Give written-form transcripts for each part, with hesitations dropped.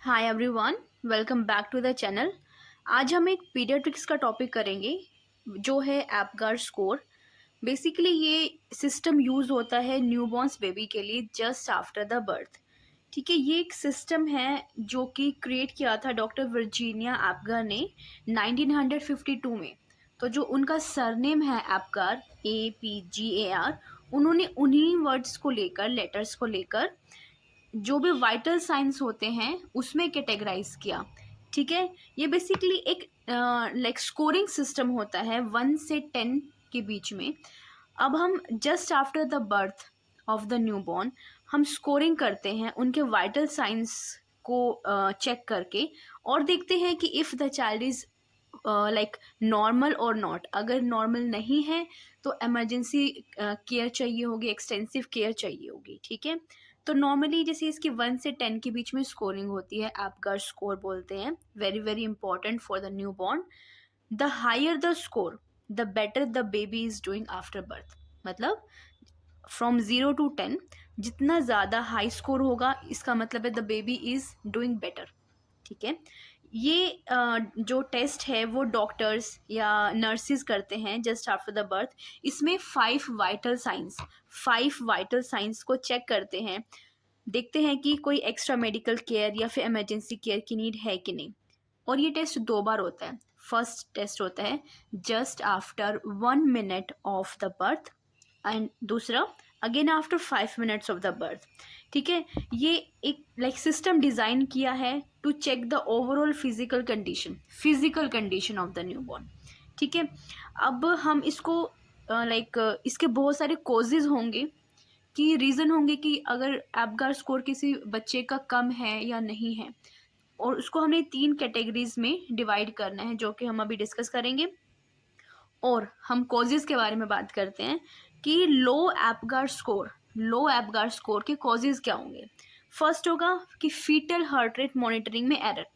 Hi everyone, welcome back to the channel. आज हम एक पीडियाट्रिक्स का टॉपिक करेंगे जो है एपगार स्कोर। बेसिकली ये सिस्टम यूज़ होता है न्यूबॉर्न्स बेबी के लिए जस्ट आफ्टर द बर्थ। ठीक है, ये एक सिस्टम है जो कि क्रिएट किया था डॉक्टर वर्जीनिया एपगार ने 1952 में। तो जो उनका सरनेम है एपगार, APGAR, उन्होंने उन्हीं वर्ड्स को लेकर, लेटर्स को लेकर जो भी वाइटल साइंस होते हैं उसमें कैटेगराइज किया। ठीक है, ये बेसिकली एक लाइक स्कोरिंग सिस्टम होता है 1 से 10 के बीच में। अब हम just after the birth of the newborn हम स्कोरिंग करते हैं उनके वाइटल साइंस को चेक करके, और देखते हैं कि if the child is like normal और नॉट। अगर नॉर्मल नहीं है तो इमरजेंसी केयर चाहिए होगी, एक्सटेंसिव केयर चाहिए होगी। ठीक है, तो नॉर्मली जैसे इसकी 1 से 10 के बीच में स्कोरिंग होती है, एपगार स्कोर बोलते हैं। Very very important for the newborn. The higher the score the better the baby is doing after birth. मतलब फ्रॉम 0 to 10 जितना ज़्यादा हाई स्कोर होगा इसका मतलब है the baby is doing better. ठीक है, ये जो टेस्ट है वो डॉक्टर्स या नर्सिस करते हैं जस्ट आफ्टर द बर्थ। इसमें 5 वाइटल साइंस को चेक करते हैं, देखते हैं कि कोई एक्स्ट्रा मेडिकल केयर या फिर इमरजेंसी केयर की नीड है कि नहीं। और ये टेस्ट 2 बार होता है। फर्स्ट टेस्ट होता है just after 1 minute of the birth, and दूसरा again after 5 minutes of the birth. ठीक है, ये एक लाइक सिस्टम डिज़ाइन किया है to check the overall physical condition of the newborn. ठीक है, अब हम इसको इसके बहुत सारे कॉजेज होंगे कि रीज़न होंगे कि अगर एपगार स्कोर किसी बच्चे का कम है या नहीं है, और उसको हमें 3 कैटेगरीज में डिवाइड करना है जो कि हम अभी डिस्कस करेंगे। और हम कॉजेज़ के बारे में बात करते हैं कि लो एपगार स्कोर के कॉजेज़ क्या होंगे। फर्स्ट होगा कि फीटल हार्ट रेट मॉनिटरिंग में एरर।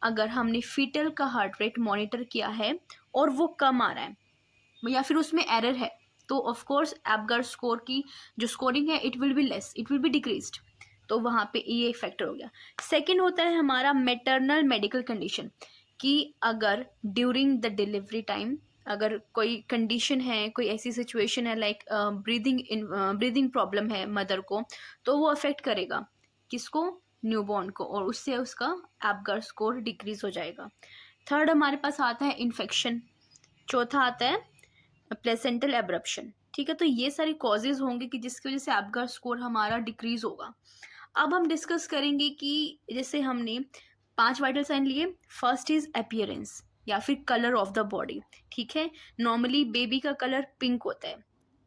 अगर हमने फीटल का हार्ट रेट मॉनिटर किया है और वो कम आ रहा है या फिर उसमें एरर है, तो ऑफ कोर्स एपगार स्कोर की जो स्कोरिंग है it will be less, it will B decreased. तो वहाँ पे ये फैक्टर हो गया। सेकंड होता है हमारा मैटरनल मेडिकल कंडीशन, कि अगर ड्यूरिंग द डिलीवरी टाइम अगर कोई कंडीशन है, कोई ऐसी सिचुएशन है लाइक ब्रीदिंग प्रॉब्लम है मदर को, तो वो अफेक्ट करेगा किसको, न्यूबॉर्न को, और उससे उसका एपगार स्कोर डिक्रीज हो जाएगा। थर्ड हमारे पास आता है इन्फेक्शन। चौथा आता है प्लेसेंटल एब्रप्शन। ठीक है, तो ये सारे कॉजेज होंगे कि जिसकी वजह से एपगार स्कोर हमारा डिक्रीज होगा। अब हम डिस्कस करेंगे कि जैसे हमने 5 वाइटल साइन लिए। फर्स्ट इज अपीयरेंस या फिर कलर ऑफ द बॉडी। ठीक है, नॉर्मली बेबी का कलर पिंक होता है,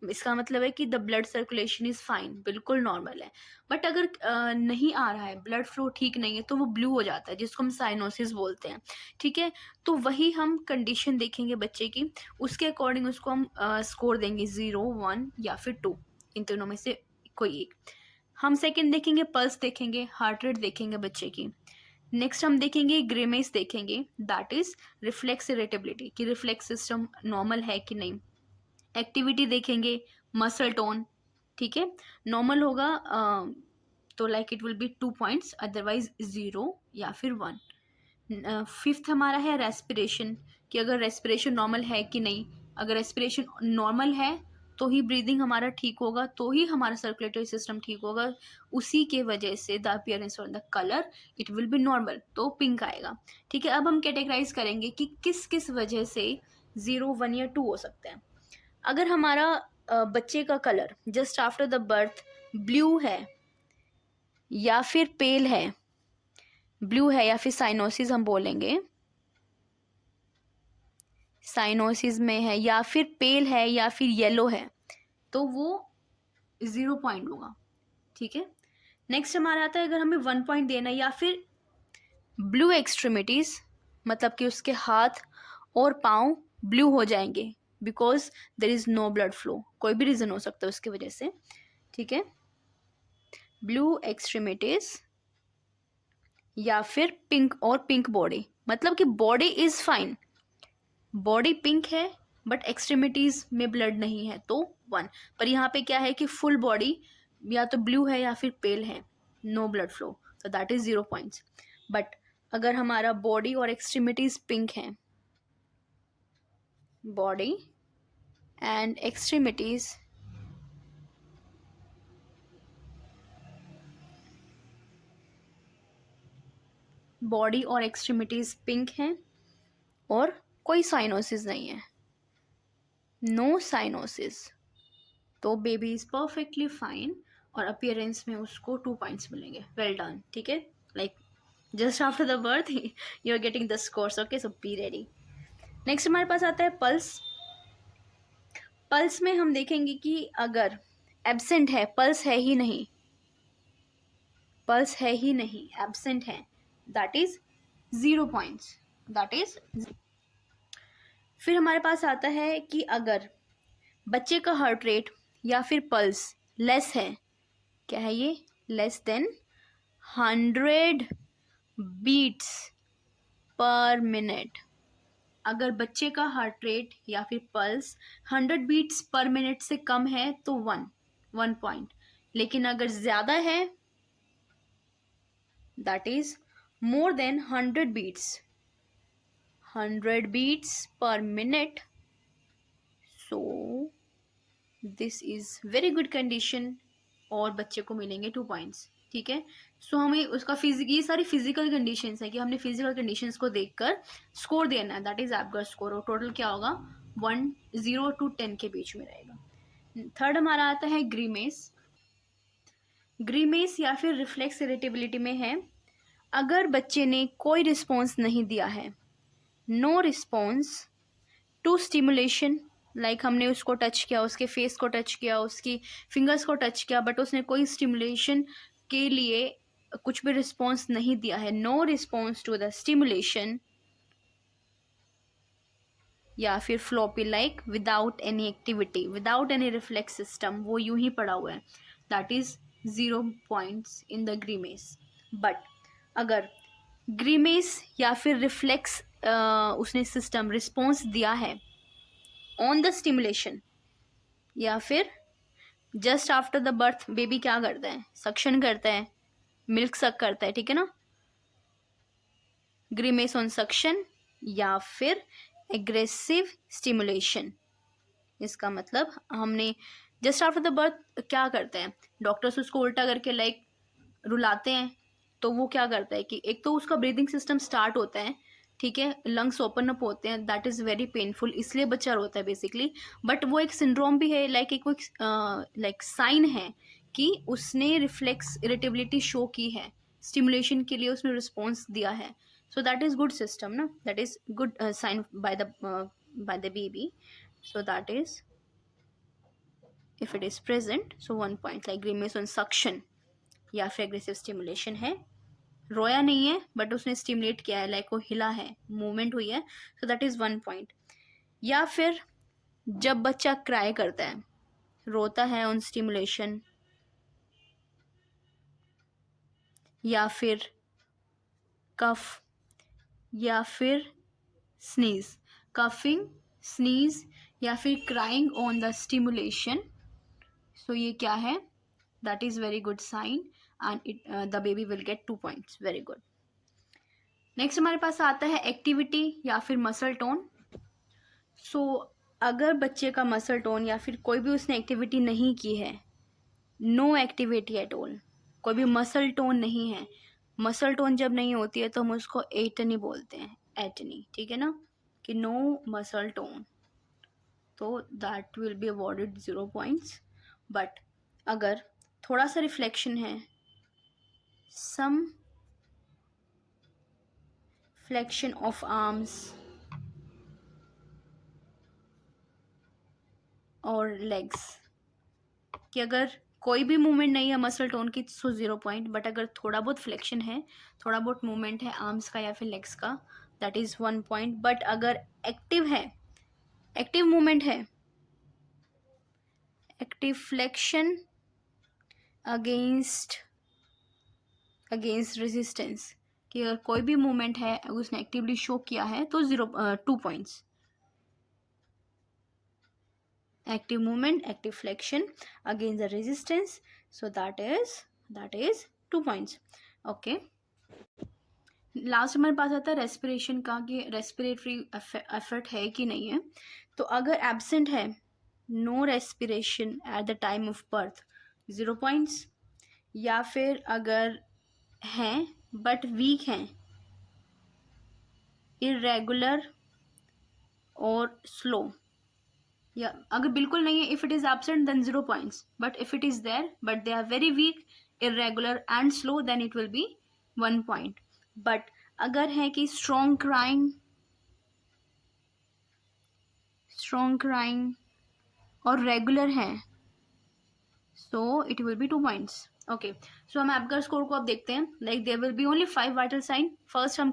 इसका मतलब है कि the blood circulation is fine, बिल्कुल नॉर्मल है। बट अगर नहीं आ रहा है, ब्लड फ्लो ठीक नहीं है, तो वो ब्लू हो जाता है जिसको हम साइनोसिस बोलते हैं। ठीक है, तो वही हम कंडीशन देखेंगे बच्चे की, उसके अकॉर्डिंग उसको हम स्कोर देंगे 0, 1 या फिर 2, इन तीनों में से कोई एक। हम सेकंड देखेंगे पल्स देखेंगे, हार्ट रेट देखेंगे बच्चे की। नेक्स्ट हम देखेंगे ग्रेमेस देखेंगे, दैट इज रिफ्लेक्स इरेटेबिलिटी, कि रिफ्लेक्स सिस्टम नॉर्मल है कि नहीं। एक्टिविटी देखेंगे, मसल टोन। ठीक है, नॉर्मल होगा तो like it will be 2 points, otherwise 0 या फिर 1। फिफ्थ हमारा है रेस्पिरेशन, कि अगर रेस्पिरेशन नॉर्मल है कि नहीं। अगर रेस्पिरेशन नॉर्मल है तो ही ब्रीदिंग हमारा ठीक होगा, तो ही हमारा सर्कुलेटरी सिस्टम ठीक होगा। उसी के वजह से द अपीयरेंस और the colour it will B normal, तो पिंक आएगा। ठीक है, अब हम कैटेगराइज करेंगे कि किस किस वजह से 0, 1 या 2 हो सकते हैं। अगर हमारा बच्चे का colour just after the birth blue है या फिर पेल है, ब्लू है या फिर साइनोसिस हम बोलेंगे, साइनोसिस में है, या फिर पेल है या फिर येलो है, तो वो 0 पॉइंट होगा। ठीक है, नेक्स्ट हमारा आता है अगर हमें 1 पॉइंट देना है, या फिर ब्लू एक्सट्रीमिटीज, मतलब कि उसके हाथ और पाँव ब्लू हो जाएंगे because there is no blood flow, कोई भी रीज़न हो सकता है उसकी वजह से। ठीक है, ब्लू एक्सट्रीमिटीज या फिर पिंक और पिंक बॉडी, मतलब कि body is fine, body pink है बट एक्सट्रीमिटीज में ब्लड नहीं है, तो 1। पर यहाँ पे क्या है कि फुल बॉडी या तो ब्लू है या फिर पेल है, नो ब्लड फ्लो, तो दैट इज 0 पॉइंट्स। बट अगर हमारा बॉडी और एक्सट्रीमिटीज पिंक हैं, बॉडी एंड एक्सट्रीमिटीज बॉडी और एक्सट्रीमिटीज पिंक हैं और कोई साइनोसिस नहीं है, नो साइनोसिस, तो बेबी इज परफेक्टली फाइन और अपीयरेंस में उसको 2 पॉइंट्स मिलेंगे. Well done. ठीक है, like just after the birth you are getting the scores. Okay, so be ready. Next हमारे पास आता है पल्स. पल्स में हम देखेंगे कि अगर एब्सेंट है, पल्स है ही नहीं, पल्स है ही नहीं, एब्सेंट है, that is 0 points, that is. फिर हमारे पास आता है कि अगर बच्चे का हार्ट रेट या फिर पल्स लेस है, क्या है ये, less than 100 beats per minute. अगर बच्चे का हार्ट रेट या फिर पल्स 100 बीट्स पर मिनट से कम है तो 1 पॉइंट. लेकिन अगर ज़्यादा है, that is more than 100 beats per minute, so this is very good condition और बच्चे को मिलेंगे 2 पॉइंट्स. ठीक है, सो हमें उसका ये सारी फिजिकल कंडीशंस है कि हमने फिजिकल कंडीशंस को देखकर स्कोर देना है, दैट इज एपगर स्कोर. और टोटल क्या होगा, 0 to 10 के बीच में रहेगा. थर्ड हमारा आता है ग्रीमेस. ग्रीमेस या फिर रिफ्लेक्स इरिटेबिलिटी में है, अगर बच्चे ने कोई रिस्पॉन्स नहीं दिया है, no response to stimulation, like हमने उसको टच किया, उसके फेस को टच किया, उसकी फिंगर्स को टच किया, बट उसने कोई स्टिमुलेशन के लिए कुछ भी रिस्पॉन्स नहीं दिया है, no response to the stimulation, या फिर floppy like without any activity, without any reflex system, वो यूं ही पड़ा हुआ है, that is 0 points in the grimace. But अगर ग्रीमेस या फिर रिफ्लेक्स उसने सिस्टम रिस्पॉन्स दिया है ऑन द स्टिमुलेशन, या फिर just after the birth, baby क्या करता है, सक्शन करता है, मिल्क सक करता है, ठीक है ना, ग्रीमेस ऑन सक्शन या फिर एग्रेसिव स्टिमुलेशन. इसका मतलब हमने जस्ट आफ्टर द बर्थ क्या करते हैं, डॉक्टर्स उसको उल्टा करके लाइक रुलाते हैं, तो वो क्या करता है कि एक तो उसका ब्रीदिंग सिस्टम स्टार्ट होता है, ठीक है, लंग्स ओपन अप होते हैं, दैट इज़ वेरी पेनफुल, इसलिए बच्चा रोता है बेसिकली. बट वो एक सिंड्रोम भी है, लाइक एक लाइक साइन है कि उसने रिफ्लेक्स इरिटेबिलिटी शो की है, स्टिमुलेशन के लिए उसने रिस्पॉन्स दिया है, so that is good system ना, that is good sign by the baby. So that is if it is present, so 1 point, like grimace on suction या फिर एग्रेसिव स्टिमुलेशन है, रोया नहीं है बट उसने स्टिमुलेट किया है, लाइक वो हिला है, मूवमेंट हुई है, सो दैट इज 1 पॉइंट. या फिर जब बच्चा क्राई करता है, रोता है ऑन स्टिमुलेशन, या फिर कफ, या फिर स्नीज, कफिंग, स्नीज या फिर crying on the stimulation, so ये क्या है, that is very good sign and the baby will get 2 points. Very good. Next हमारे पास आता है एक्टिविटी या फिर मसल टोन. सो अगर बच्चे का मसल टोन या फिर कोई भी उसने एक्टिविटी नहीं की है, नो एक्टिविटी एट ऑल, कोई भी मसल टोन नहीं है, मसल टोन जब नहीं होती है तो हम उसको एटनी बोलते हैं, एटनी, ठीक है ना, कि नो मसल टोन, तो that will be awarded 0 points. But अगर थोड़ा सा रिफ्लेक्शन है, सम फ्लेक्शन ऑफ आर्म्स और लेग्स, कि अगर कोई भी मूवमेंट नहीं है मसल टोन की, सो 0 पॉइंट. बट अगर थोड़ा बहुत फ्लेक्शन है, थोड़ा बहुत मूवमेंट है आर्म्स का या फिर लेग्स का, दैट इज़ 1 पॉइंट. बट अगर एक्टिव है, एक्टिव मूवमेंट है, एक्टिव फ्लेक्शन अगेंस्ट रेजिस्टेंस, कि अगर कोई भी मूवमेंट है उसने एक्टिवली शो किया है तो 2 points. Active movement, active flexion against the resistance, so that is 2 points. Okay, last हमारे पास आता है रेस्पिरेशन का, कि रेस्पिरेटरी एफर्ट है कि नहीं है। तो अगर एब्सेंट है, no respiration at the time of birth, 0 points. या फिर अगर हैं बट वीक हैं, इरेगुलर और स्लो, या अगर बिल्कुल नहीं है, if it is absent then 0 points, but if it is there but they are very weak, irregular and slow, then it will be 1 point. But अगर है कि स्ट्रॉन्ग क्राइंग और रेगुलर है, so it will be 2 points. Okay, सो हम Apgar score को अब देखते हैं। Like there will be only 5 vital sign. First हम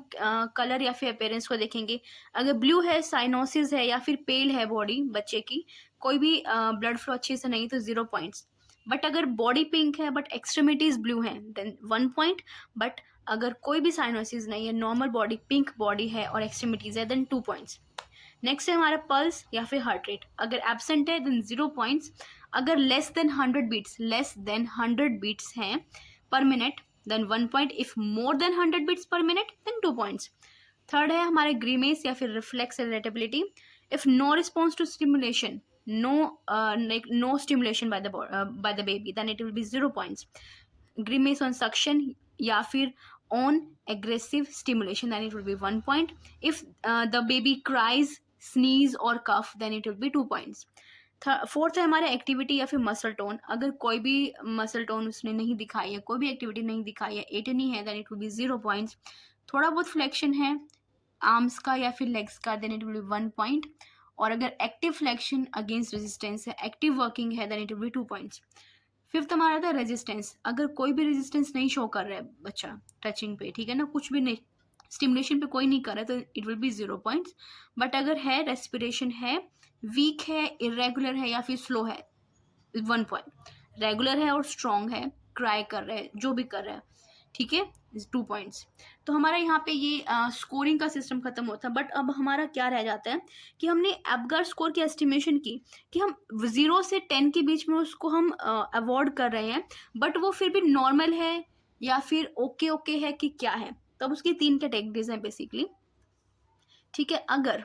कलर या फिर अपेयरेंस को देखेंगे। अगर ब्लू है, साइनोसिस है या फिर पेल है बॉडी बच्चे की, कोई भी ब्लड फ्लो अच्छे से नहीं, तो 0 पॉइंट्स। बट अगर बॉडी पिंक है बट एक्सट्रीमिटीज ब्लू है, देन 1 पॉइंट। बट अगर कोई भी साइनोसिस नहीं है, नॉर्मल बॉडी, पिंक बॉडी है और एक्सट्रीमिटीज है, देन 2 पॉइंट्स। नेक्स्ट है हमारा पल्स या फिर हार्ट रेट। अगर एब्सेंट है देन 0 पॉइंट्स। अगर लेस देन 100 बीट्स हैं per minute, then 1 point. If more than 100 beats per minute, then 2 points. Third है हमारे ग्रीमेस या फिर reflex relatability. If no response to stimulation, no stimulation by the baby, then it will be 0 points. Grimace on suction या फिर on aggressive stimulation, then it will be 1 point. If the baby cries, sneeze और cough, then it will be 2 points. Fourth है हमारे activity या फिर muscle tone. अगर कोई भी मसल टोन उसने नहीं दिखाई है, कोई भी एक्टिविटी नहीं दिखाई है, एटनी है, then it will be 0 points. थोड़ा बहुत फ्लेक्शन है आर्म्स का या फिर लेग्स का, then it will be 1 point. और अगर एक्टिव फ्लेक्शन अगेंस्ट रेजिस्टेंस है, एक्टिव वर्किंग है, then it will be 2 points. Fifth हमारा था रेजिस्टेंस। अगर कोई भी रेजिस्टेंस नहीं शो कर रहा है बच्चा टचिंग पे, ठीक है ना, कुछ भी नहीं, स्टिमुलेशन पे कोई नहीं कर रहा है, तो it will be 0 points. But अगर है, रेस्पिरेशन है, वीक है, इरेगुलर है या फिर स्लो है, 1 पॉइंट। रेगुलर है और स्ट्रॉन्ग है, क्राई कर रहा है, जो भी कर रहा है, ठीक है, 2 पॉइंट्स। तो हमारा यहाँ पे ये स्कोरिंग का सिस्टम खत्म होता है। बट अब हमारा क्या रह जाता है कि हमने एपगार स्कोर की एस्टिमेशन की कि हम 0 से 10 के बीच में उसको हम अवॉर्ड कर रहे हैं, बट वो फिर भी नॉर्मल है या फिर ओके है कि क्या है। तो अब उसकी 3 कैटेगरीज हैं बेसिकली, ठीक है। अगर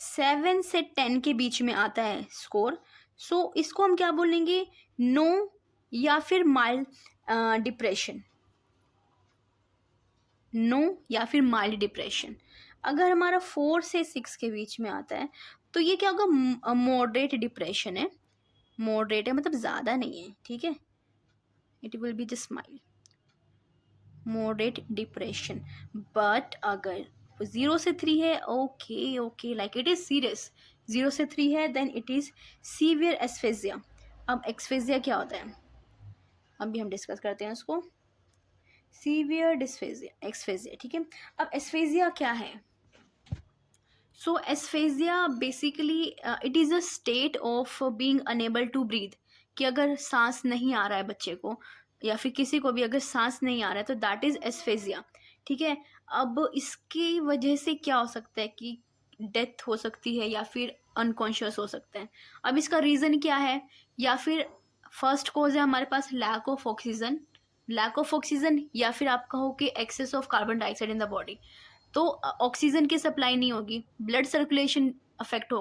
7 से 10 के बीच में आता है स्कोर, सो इसको हम क्या बोलेंगे, नो या फिर माइल्ड डिप्रेशन, नो या फिर माइल्ड डिप्रेशन। अगर हमारा 4 से 6 के बीच में आता है, तो ये क्या होगा, मॉडरेट डिप्रेशन है। मॉडरेट है मतलब ज़्यादा नहीं है, ठीक है, it will be just mild moderate depression. But अगर 0 से 3 है, okay like it is serious, 0 से 3 है, देन इट इज़ सीवियर एस्फेजिया। अब एक्सफेजिया क्या होता है, अभी हम डिस्कस करते हैं उसको। सीवियर डिस्फेजिया, एक्सफेजिया, ठीक है। अब एस्फेजिया क्या है, so asphyxia basically it is a state of being unable to breathe, कि अगर सांस नहीं आ रहा है बच्चे को या फिर किसी को भी अगर सांस नहीं आ रहा है, तो दैट इज़ एस्फेजिया, ठीक है। अब इसकी वजह से क्या हो सकता है कि डेथ हो सकती है या फिर अनकॉन्शियस हो सकते हैं। अब इसका रीज़न क्या है, या फिर फर्स्ट कोज है हमारे पास लैक ऑफ ऑक्सीजन, या फिर आप कहो कि excess of carbon dioxide in the body. तो ऑक्सीजन की सप्लाई नहीं होगी, ब्लड सर्कुलेशन अफेक्ट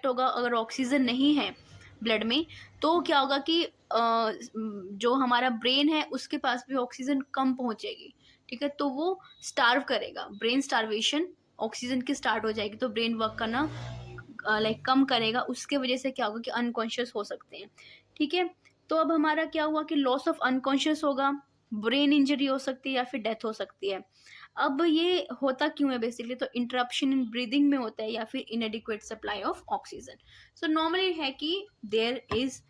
होगा। अगर ऑक्सीजन नहीं है ब्लड में, तो क्या होगा कि जो हमारा ब्रेन है उसके पास भी ऑक्सीजन कम पहुंचेगी, ठीक है। तो वो स्टार्व करेगा, ब्रेन स्टार्वेशन, ऑक्सीजन की स्टार्ट हो जाएगी, तो ब्रेन वर्क करना लाइक कम करेगा। उसके वजह से क्या होगा कि अनकॉन्शियस हो सकते हैं, ठीक है। तो अब हमारा क्या हुआ कि लॉस ऑफ अनकॉन्शियस होगा, ब्रेन इंजरी हो सकती है या फिर डेथ हो सकती है। अब ये होता क्यों है बेसिकली, तो इंटरप्शन इन ब्रीदिंग में होता है या फिर inadequate supply of oxygen. So normally है कि there is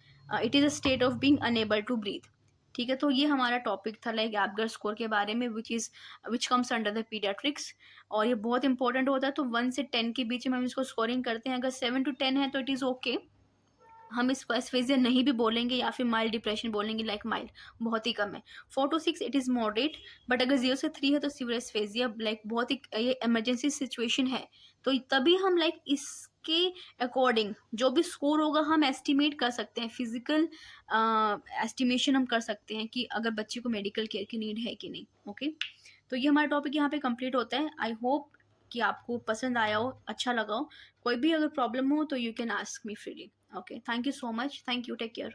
it is a state of being unable to breathe, ठीक है। तो ये हमारा टॉपिक था लाइक एपगर स्कोर के बारे में, which comes under the paediatrics, और ये बहुत इंपॉर्टेंट होता है। तो 1 से 10 के बीच में हम इसको स्कोरिंग करते हैं। अगर 7 to 10 है तो इट इज़ ओके, हम इसको एस्फेजिया नहीं भी बोलेंगे या फिर माइल्ड डिप्रेशन बोलेंगे, लाइक माइल्ड बहुत ही कम है। 4 to 6 it is moderate, but अगर 0 से 3 है तो सीवियर एस्फेजिया, लाइक बहुत ही ये इमरजेंसी सिचुएशन है, तो तभी हम लाइक इस उसके अकॉर्डिंग जो भी स्कोर होगा हम एस्टिमेट कर सकते हैं, फिजिकल एस्टिमेशन हम कर सकते हैं कि अगर बच्चे को मेडिकल केयर की नीड है कि नहीं। ओके, तो ये हमारा टॉपिक यहाँ पे कंप्लीट होता है। आई होप कि आपको पसंद आया हो, अच्छा लगा हो। कोई भी अगर प्रॉब्लम हो तो you can ask me freely. Okay, thank you so much, thank you, take care.